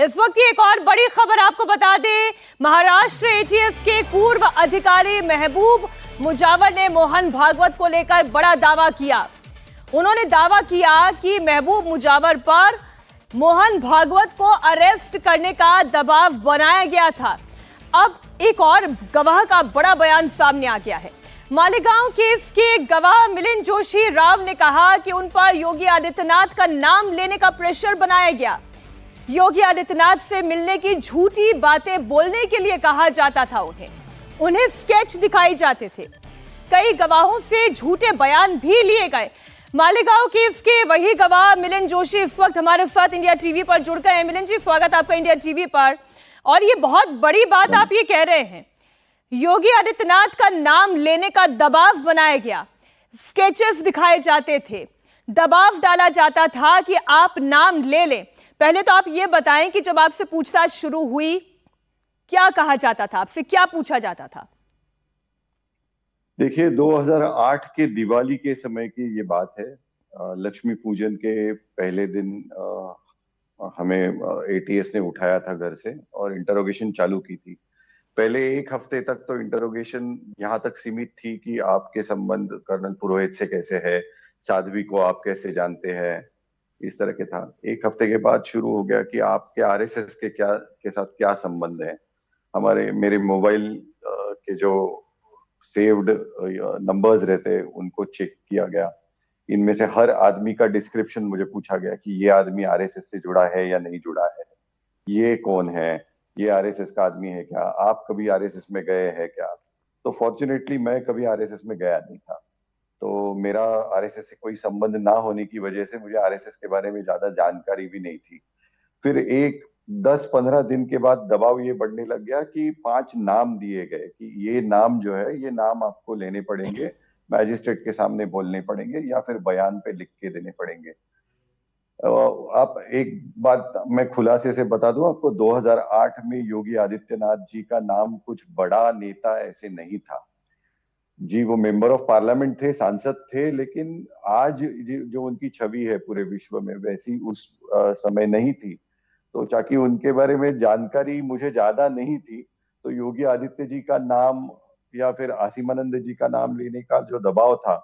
इस वक्त की एक और बड़ी खबर आपको बता दें, महाराष्ट्र एटीएस के पूर्व अधिकारी महबूब मुजावर ने मोहन भागवत को लेकर बड़ा दावा किया। उन्होंने दावा किया कि महबूब मुजावर पर मोहन भागवत को अरेस्ट करने का दबाव बनाया गया था। अब एक और गवाह का बड़ा बयान सामने आ गया है। मालेगांव केस के गवाह मिलिंद जोशी राव ने कहा कि उन पर योगी आदित्यनाथ का नाम लेने का प्रेशर बनाया गया। योगी आदित्यनाथ से मिलने की झूठी बातें बोलने के लिए कहा जाता था। उन्हें स्केच दिखाए जाते थे। कई गवाहों से झूठे बयान भी लिए गए। मालेगांव केस के वही गवाह मिलिंद जोशी इस वक्त हमारे साथ इंडिया टीवी पर जुड़ गए हैं। मिलिंद जी, स्वागत आपका इंडिया टीवी पर। और ये बहुत बड़ी बात आप ये कह रहे हैं, योगी आदित्यनाथ का नाम लेने का दबाव बनाया गया, स्केचेस दिखाए जाते थे, दबाव डाला जाता था कि आप नाम ले लें। पहले तो आप ये बताएं कि जब आपसे पूछताछ शुरू हुई क्या कहा जाता था, आपसे क्या पूछा जाता था? देखिए, 2008 के दिवाली के समय की ये बात है। लक्ष्मी पूजन के पहले दिन हमें एटीएस ने उठाया था घर से और इंटरोगेशन चालू की थी। पहले एक हफ्ते तक तो इंटरोगेशन यहाँ तक सीमित थी कि आपके संबंध कर्नल पुरोहित से कैसे है, साध्वी को आप कैसे जानते हैं, इस तरह के था। एक हफ्ते के बाद शुरू हो गया कि आपके आरएसएस के साथ क्या संबंध है। मेरे मोबाइल के जो सेव्ड नंबर्स रहते हैं उनको चेक किया गया। इनमें से हर आदमी का डिस्क्रिप्शन मुझे पूछा गया कि ये आदमी आरएसएस से जुड़ा है या नहीं जुड़ा है, ये कौन है, ये आरएसएस का आदमी है क्या, आप कभी आरएसएस में गए हैं क्या। तो फॉर्चुनेटली मैं कभी आरएसएस में गया नहीं था, तो मेरा आरएसएस से कोई संबंध ना होने की वजह से मुझे आरएसएस के बारे में ज्यादा जानकारी भी नहीं थी। फिर एक 10-15 दिन के बाद दबाव ये बढ़ने लग गया कि 5 नाम दिए गए कि ये नाम जो है, ये नाम आपको लेने पड़ेंगे, मैजिस्ट्रेट के सामने बोलने पड़ेंगे या फिर बयान पे लिख के देने पड़ेंगे। आप एक बात मैं खुलासे से बता दूं आपको, 2008 में योगी आदित्यनाथ जी का नाम कुछ बड़ा नेता ऐसे नहीं था जी। वो मेंबर ऑफ पार्लियामेंट थे, सांसद थे, लेकिन आज जो उनकी छवि है पूरे विश्व में वैसी उस समय नहीं थी। तो ताकि उनके बारे में जानकारी मुझे ज्यादा नहीं थी, तो योगी आदित्य जी का नाम या फिर आसिमानंद जी का नाम लेने का जो दबाव था,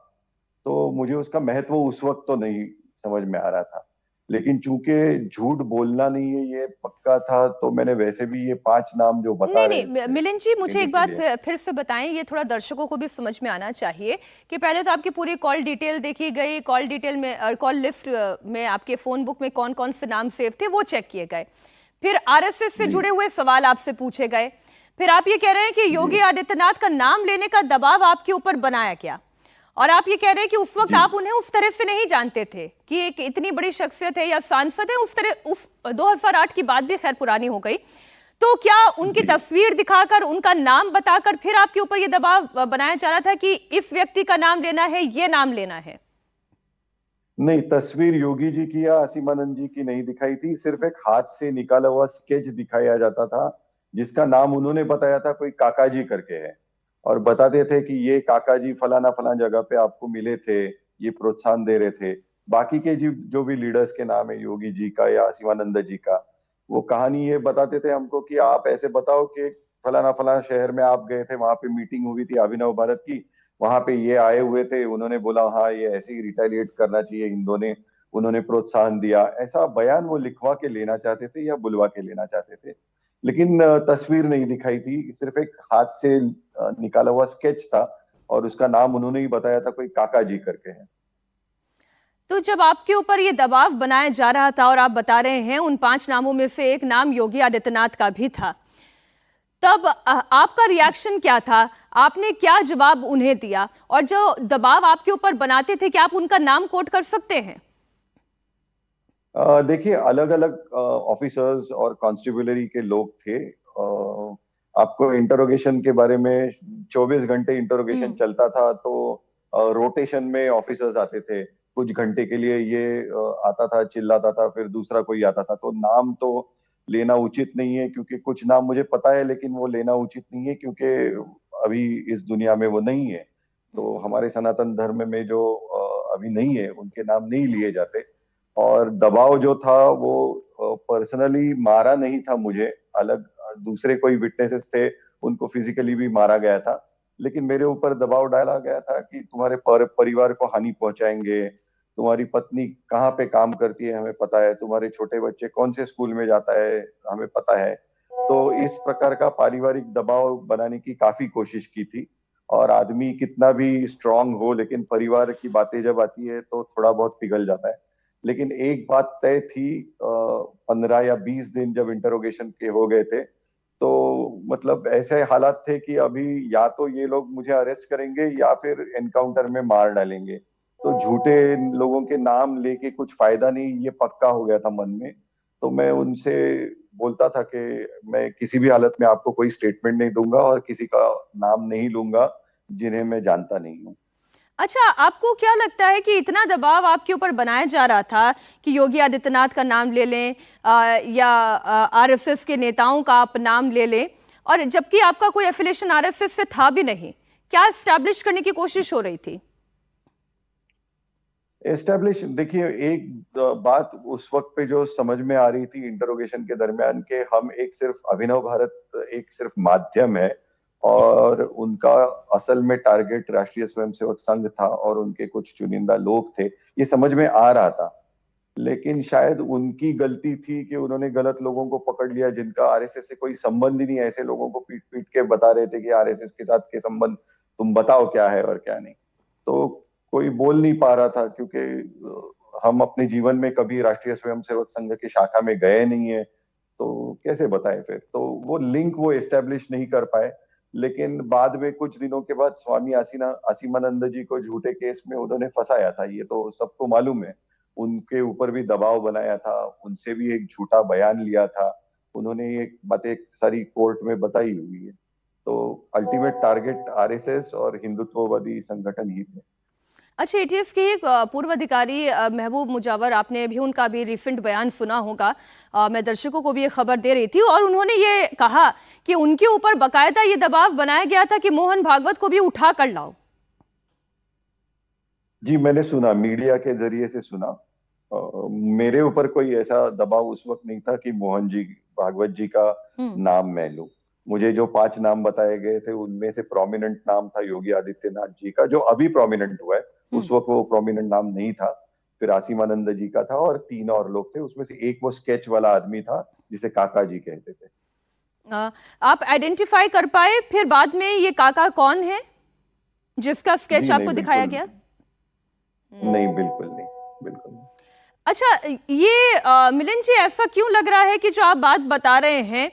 तो मुझे उसका महत्व उस वक्त तो नहीं समझ में आ रहा था। लेकिन चूंकि झूठ बोलना नहीं है ये पक्का था, तो मैंने वैसे भी ये 5 नाम जो बता नहीं रहे थे मिलिंद जी, मुझे एक बात लिए। फिर से बताएं, ये थोड़ा दर्शकों को भी समझ में आना चाहिए कि पहले तो आपकी पूरी कॉल डिटेल देखी गई, कॉल डिटेल में कॉल लिस्ट में आपके फोन बुक में कौन कौन से नाम सेव थे वो चेक किए गए। फिर आरएसएस से जुड़े हुए सवाल आपसे पूछे गए। फिर आप ये कह रहे हैं कि योगी आदित्यनाथ का नाम लेने का दबाव आपके ऊपर बनाया गया, और आप ये कह रहे हैं कि उस वक्त आप उन्हें उस तरह से नहीं जानते थे कि एक इतनी बड़ी शख्सियत है या सांसद है। उस तरह उस 2008 की बात भी खैर पुरानी हो गई, तो क्या उनकी तस्वीर दिखाकर, उनका नाम बताकर फिर आपके ऊपर यह दबाव बनाया जा रहा था कि इस व्यक्ति का नाम लेना है, ये नाम लेना है? नहीं, तस्वीर योगी जी की या आसिमानंद जी की नहीं दिखाई थी, सिर्फ एक हाथ से निकाला हुआ स्केच दिखाया जाता था जिसका नाम उन्होंने बताया था कोई काका जी करके है, और बताते थे कि ये काका जी फलाना फलाना जगह पे आपको मिले थे, ये प्रोत्साहन दे रहे थे। बाकी के जी जो भी लीडर्स के नाम है, योगी जी का या आसिमानंद जी का, वो कहानी ये बताते थे हमको कि आप ऐसे बताओ कि फलाना फलाना शहर में आप गए थे, वहां पे मीटिंग हुई थी अभिनव भारत की, वहां पे ये आए हुए थे, उन्होंने बोला हाँ ये ऐसे ही रिटेलिएट करना चाहिए हिंदुओं ने, उन्होंने प्रोत्साहन दिया। ऐसा बयान वो लिखवा के लेना चाहते थे या बुलवा के लेना चाहते थे, लेकिन तस्वीर नहीं दिखाई थी, सिर्फ एक हाथ से निकाला हुआ स्केच था और उसका नाम उन्होंने ही बताया था कोई काका जी करके है। तो जब आपके ऊपर ये दबाव बनाया जा रहा था और आप बता रहे हैं उन 5 नामों में से एक नाम योगी आदित्यनाथ का भी था, तब आपका रिएक्शन क्या था? आपने क्या जवाब उन्हें दिया? और जो दबाव आपके ऊपर बनाते थे, क्या आप उनका नाम कोट कर सकते हैं? देखिए, अलग अलग ऑफिसर्स और कॉन्स्टिब्यूलरी के लोग थे। आपको इंटरोगेशन के बारे में 24 घंटे इंटरोगेशन चलता था, तो रोटेशन में ऑफिसर्स आते थे। कुछ घंटे के लिए ये आता था, चिल्लाता था, फिर दूसरा कोई आता था। तो नाम तो लेना उचित नहीं है, क्योंकि कुछ नाम मुझे पता है लेकिन वो लेना उचित नहीं है, क्योंकि अभी इस दुनिया में वो नहीं है। तो हमारे सनातन धर्म में जो अभी नहीं है उनके नाम नहीं लिए जाते। और दबाव जो था वो पर्सनली मारा नहीं था मुझे, अलग दूसरे कोई विटनेसेस थे, उनको फिजिकली भी मारा गया था, लेकिन मेरे ऊपर दबाव डाला गया था कि तुम्हारे परिवार को हानि पहुंचाएंगे, तुम्हारी पत्नी कहाँ पे काम करती है हमें पता है, तुम्हारे छोटे बच्चे कौन से स्कूल में जाता है हमें पता है। तो इस प्रकार का पारिवारिक दबाव बनाने की काफी कोशिश की थी। और आदमी कितना भी स्ट्रांग हो, लेकिन परिवार की बातें जब आती है तो थोड़ा बहुत पिघल जाता है। लेकिन एक बात तय थी, 15 या 20 दिन जब इंटरोगेशन के हो गए थे, तो मतलब ऐसे हालात थे कि अभी या तो ये लोग मुझे अरेस्ट करेंगे या फिर एनकाउंटर में मार डालेंगे। तो झूठे लोगों के नाम लेके कुछ फायदा नहीं, ये पक्का हो गया था मन में। तो मैं उनसे बोलता था कि मैं किसी भी हालत में आपको कोई स्टेटमेंट नहीं दूंगा और किसी का नाम नहीं लूंगा जिन्हें मैं जानता नहीं हूँ। अच्छा, आपको क्या लगता है कि इतना दबाव आपके ऊपर बनाया जा रहा था कि योगी आदित्यनाथ का नाम ले लें या आरएसएस के नेताओं का आप नाम ले लें, और जबकि आपका कोई एफिलिएशन आरएसएस से था भी नहीं, क्या एस्टैब्लिश करने की कोशिश हो रही थी? एस्टेब्लिश, देखिए एक बात उस वक्त पे जो समझ में आ रही थी इंटरोगेशन के दरमियान, के हम एक सिर्फ अभिनव भारत एक सिर्फ माध्यम है और उनका असल में टारगेट राष्ट्रीय स्वयंसेवक संघ था और उनके कुछ चुनिंदा लोग थे, ये समझ में आ रहा था। लेकिन शायद उनकी गलती थी कि उन्होंने गलत लोगों को पकड़ लिया जिनका आरएसएस से कोई संबंध ही नहीं। ऐसे लोगों को पीट पीट के बता रहे थे कि आरएसएस के साथ के संबंध तुम बताओ क्या है और क्या नहीं। तो कोई बोल नहीं पा रहा था, क्योंकि हम अपने जीवन में कभी राष्ट्रीय स्वयंसेवक संघ की शाखा में गए नहीं है, तो कैसे बताएं फिर। तो वो लिंक वो एस्टेब्लिश नहीं कर पाए। लेकिन बाद में कुछ दिनों के बाद स्वामी आसीमानंद जी को झूठे केस में उन्होंने फंसाया था, ये तो सबको मालूम है। उनके ऊपर भी दबाव बनाया था, उनसे भी एक झूठा बयान लिया था, उन्होंने ये बातें सारी कोर्ट में बताई हुई है। तो अल्टीमेट टारगेट आरएसएस और हिंदुत्ववादी संगठन ही थे। अच्छा, एटीएस के एक पूर्व अधिकारी महबूब मुजावर, आपने भी उनका भी रिसेंट बयान सुना होगा। मैं दर्शकों को भी ये खबर दे रही थी और उन्होंने ये कहा कि उनके ऊपर बकायदा ये दबाव बनाया गया था कि मोहन भागवत को भी उठा कर लाओ। जी, मैंने सुना, मीडिया के जरिए से सुना। मेरे ऊपर कोई ऐसा दबाव उस वक्त नहीं था कि मोहन जी भागवत जी का हम्म। नाम मैं लूं। मुझे जो 5 नाम बताए गए थे उनमें से प्रोमिनेंट नाम था योगी आदित्यनाथ जी का, जो अभी प्रोमिनेंट हुआ है। हम्म। उस वक्त वो प्रोमिनेंट नाम नहीं था। फिर आसीमानंद जी का था और 3 और लोग थे, उसमें से एक वो स्केच वाला आदमी था जिसे काका जी कहते थे। आप आइडेंटिफाई कर पाए फिर बाद में ये काका कौन है जिसका स्केच जी नहीं, आपको दिखाया बिल्कुल गया? नहीं, बिल्कुल नहीं, बिल्कुल नहीं। अच्छा, ये मिलिंद जी, ऐसा क्यों लग रहा है कि जो आप बात बता रहे हैं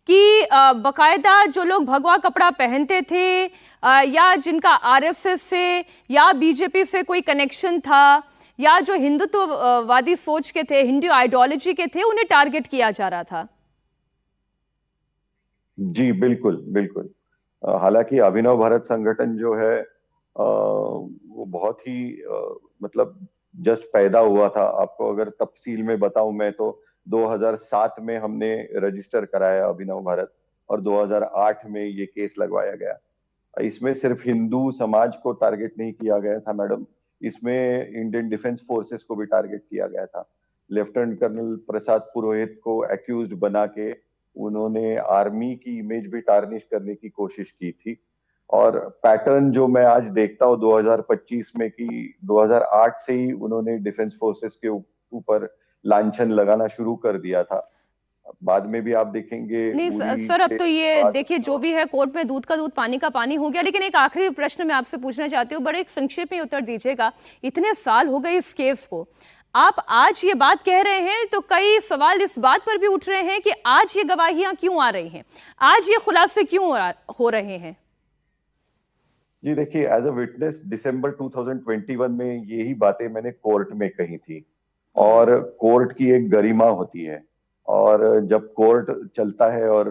कि बकायदा जो लोग भगवा कपड़ा पहनते थे या जिनका आरएसएस से या बीजेपी से कोई कनेक्शन था या जो हिंदुत्ववादी सोच के थे, हिंदू आइडियोलॉजी के थे, उन्हें टारगेट किया जा रहा था? जी बिल्कुल बिल्कुल। हालांकि अभिनव भारत संगठन जो है वो बहुत ही मतलब जस्ट पैदा हुआ था। आपको अगर तफसील में बताऊं मैं, तो 2007 में हमने रजिस्टर कराया अभिनव भारत और 2008 में ये केस लगवाया गया। इसमें सिर्फ हिंदू समाज को टारगेट नहीं किया गया था मैडम, इसमें इंडियन डिफेंस फोर्सेस को भी टारगेट किया गया था। लेफ्टिनेंट कर्नल प्रसाद पुरोहित को एक्यूज्ड बना के उन्होंने आर्मी की इमेज भी टार्निश करने की कोशिश की थी। और पैटर्न जो मैं आज देखता हूँ 2025 में, कि 2008 से ही उन्होंने डिफेंस फोर्सेस के ऊपर लांछन लगाना शुरू कर दिया था। बाद में भी आप देखेंगे नहीं उरी सर, अब के तो ये बाद। देखिए, जो भी है कोर्ट में दूध का दूध पानी का पानी हो गया। लेकिन एक आखिरी प्रश्न मैं आपसे पूछना चाहती हूँ, बड़े एक संक्षेप में उत्तर दीजिएगा। इतने साल हो गए इस केस को, आप आज ये बात कह रहे हैं तो कई सवाल इस बात पर भी उठ रहे हैं कि आज ये गवाहियां क्यों आ रही हैं, आज ये खुलासे क्यों हो रहे हैं? जी देखिए, एज अ विटनेस दिसंबर 2021 में यही बातें मैंने कोर्ट में कही थी। और कोर्ट की एक गरिमा होती है, और जब कोर्ट चलता है और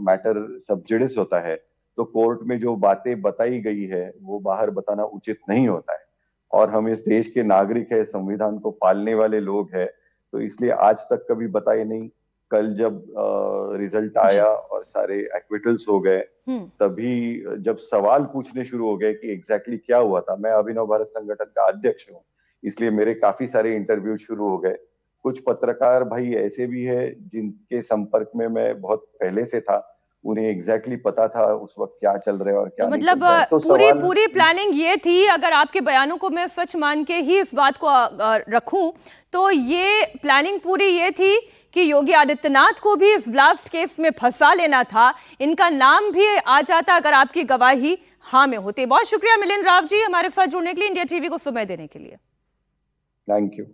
मैटर सब जुडिस होता है, तो कोर्ट में जो बातें बताई गई है वो बाहर बताना उचित नहीं होता है। और हम इस देश के नागरिक है, संविधान को पालने वाले लोग हैं, तो इसलिए आज तक कभी बताए नहीं। कल जब रिजल्ट जी। आया और सारे एक्विटल्स हो गए, हम्म। तभी जब सवाल पूछने शुरू हो गए कि एग्जैक्टली क्या हुआ था। मैं अभिनव भारत संगठन का अध्यक्ष हूँ, इसलिए मेरे काफी सारे इंटरव्यू शुरू हो गए। कुछ पत्रकार भाई ऐसे भी है जिनके संपर्क में मैं बहुत पहले से था, उन्हें एग्जैक्टली पता था उस वक्त क्या चल रहा है और क्या तो नहीं मतलब चल रहा है। तो पूरी सवाल पूरी प्लानिंग ये थी, अगर आपके बयानों को मैं सच मान के ही इस बात को रखूं, तो ये प्लानिंग पूरी ये थी कि योगी आदित्यनाथ को भी इस ब्लास्ट केस में फंसा लेना था, इनका नाम भी आ जाता अगर आपकी गवाही हाँ में होती। बहुत शुक्रिया मिलिंद राव जी हमारे साथ जुड़ने के लिए, इंडिया टीवी को समय देने के लिए। Thank you.